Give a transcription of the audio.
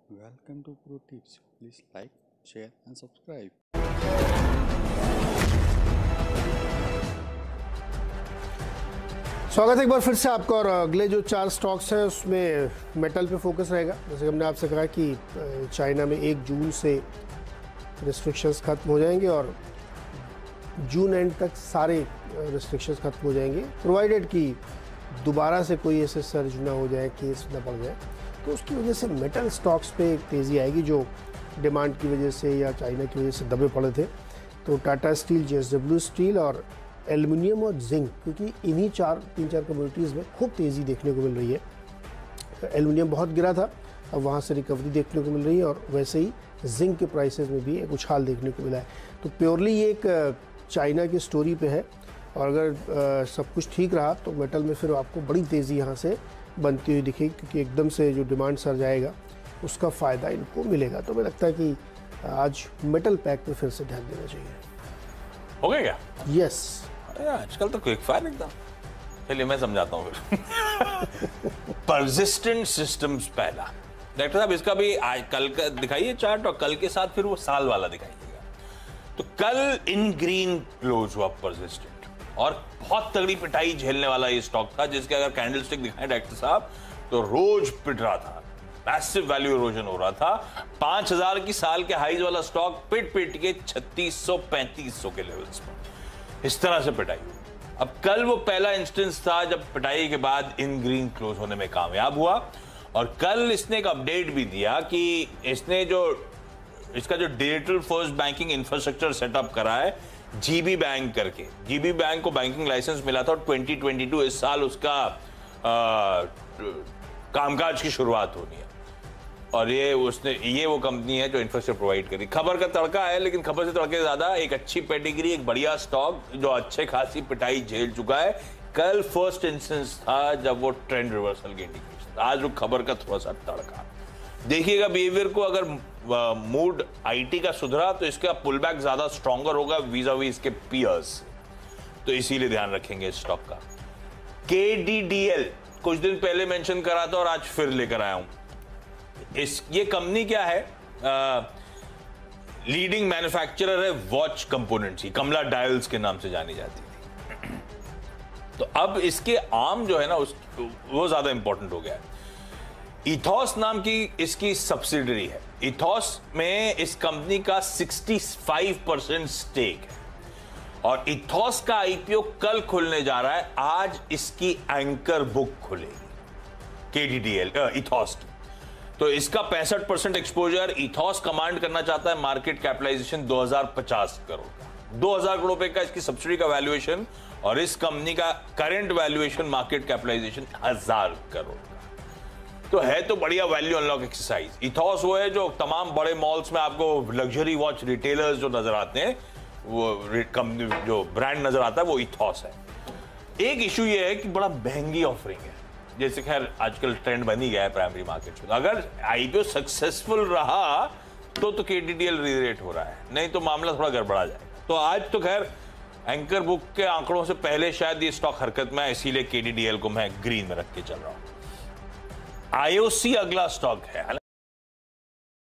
Welcome to Pro Tips. Please like, share and subscribe. स्वागत है एक बार फिर से आपका। और अगले जो 4 स्टॉक्स हैं उसमें मेटल पे फोकस रहेगा। जैसे हमने आपसे कहा कि चाइना में 1 जून से रिस्ट्रिक्शंस खत्म हो जाएंगे और जून एंड तक सारे रिस्ट्रिक्शंस खत्म हो जाएंगे, प्रोवाइडेड कि दोबारा से कोई ऐसे सर्ज ना हो जाए, केस ना बढ़ जाए। तो उसकी वजह से मेटल स्टॉक्स पे एक तेज़ी आएगी जो डिमांड की वजह से या चाइना की वजह से दबे पड़े थे। तो टाटा स्टील, JSW स्टील और एल्युमिनियम और जिंक, क्योंकि इन्हीं 3-4 कम्युनिटीज़ में खूब तेज़ी देखने को मिल रही है। एल्युमिनियम बहुत गिरा था, अब वहाँ से रिकवरी देखने को मिल रही है और वैसे ही जिंक के प्राइसेस में भी एक उछाल देखने को मिला है। तो प्योरली ये एक चाइना की स्टोरी पे है और अगर सब कुछ ठीक रहा तो मेटल में फिर आपको बड़ी तेज़ी यहाँ से बनती हुई दिखेगी, क्योंकि एकदम से जो डिमांड सर्ज आएगा उसका फ़ायदा इनको मिलेगा। तो मुझे लगता है कि आज मेटल पैक पे फिर से ध्यान देना चाहिए। हो गया क्या? यस। आजकल तो क्विक फायर एकदम। चलिए मैं समझाता हूँ फिर। परसिस्टेंट सिस्टम्स पहला। डॉक्टर साहब इसका भी आज कल का दिखाइए चार्ट और कल के साथ फिर वो साल वाला दिखाइएगा। तो कल इन ग्रीन क्लोज हुआ परसिस्टेंट और बहुत तगड़ी पिटाई झेलने वाला ये स्टॉक था, जिसके अगर कैंडलस्टिक दिखाएं डॉक्टर साहब तो रोज पिट रहा था, मैसिव वैल्यू इरोजन हो रहा था। 5000 की साल के हाईज वाला स्टॉक पिट के 3600-3500 के लेवल्स पर इस तरह से पिटाई हुई। अब कल वो पहला इंस्टेंस था जब पिटाई के बाद इन ग्रीन क्लोज होने में कामयाब हुआ और कल इसने एक अपडेट भी दिया कि इसने इसका जो digital first banking infrastructure setup करा है जीबी बैंक करके। जीबी बैंक को बैंकिंग लाइसेंस मिला था और 2022 इस साल उसका कामकाज की शुरुआत होनी है और ये वो कंपनी है जो इंफ्रास्ट्रक्चर प्रोवाइड करी। खबर का तड़का है, लेकिन खबर से तड़के ज्यादा एक अच्छी पेडिग्री, एक बढ़िया स्टॉक जो अच्छे खासी पिटाई झेल चुका है। कल फर्स्ट इंस्टेंस था जब वो ट्रेंड रिवर्सल की इंडिकेशन। आज वो खबर का थोड़ा सा तड़का देखिएगा बिहेवियर को। अगर मूड आईटी का सुधरा तो इसका पुल बैक ज्यादा स्ट्रॉन्गर होगा वीज़ा-वी इसके पीयर्स, तो इसीलिए ध्यान रखेंगे इस स्टॉक का। KDDL कुछ दिन पहले मेंशन करा था और आज फिर लेकर आया हूं। ये कंपनी क्या है? लीडिंग मैन्युफैक्चरर है वॉच कंपोनेंट्स की, कमला डायल्स के नाम से जानी जाती थी। तो अब इसके आर्म जो है ना वो ज्यादा इंपॉर्टेंट हो गया है। इथॉस नाम की इसकी सब्सिडरी है। इथॉस में इस कंपनी का 65% स्टेक है और इथॉस का आईपीओ कल खुलने जा रहा है। आज इसकी एंकर बुक खुलेगी KDDL इथॉस की। तो इसका 65% एक्सपोजर इथॉस कमांड करना चाहता है। मार्केट कैपिटलाइजेशन 2050 करोड़ का, 2000 करोड़ रुपए का इसकी सब्सिडी का वैल्यूएशन और इस कंपनी का current valuation market capitalization 1000 crore का। तो है तो बढ़िया वैल्यू अनलॉक एक्सरसाइज। इथॉस वो है जो तमाम बड़े मॉल्स में आपको लग्जरी वॉच रिटेलर्स जो नजर आते हैं, वो कंपनी जो ब्रांड नजर आता है वो इथॉस है। एक इशू ये है कि बड़ा महंगी ऑफरिंग है, जैसे खैर आजकल ट्रेंड बन ही गया है प्राइमरी मार्केट में। अगर आईपीओ सक्सेसफुल रहा तो KDDL रीरेट हो रहा है, नहीं तो मामला थोड़ा गड़बड़ा जाएगा। तो आज तो खैर एंकर बुक के आंकड़ों से पहले शायद ये स्टॉक हरकत में है, इसीलिए KDDL को मैं ग्रीन में रख के चल रहा हूं। IOC अगला स्टॉक है।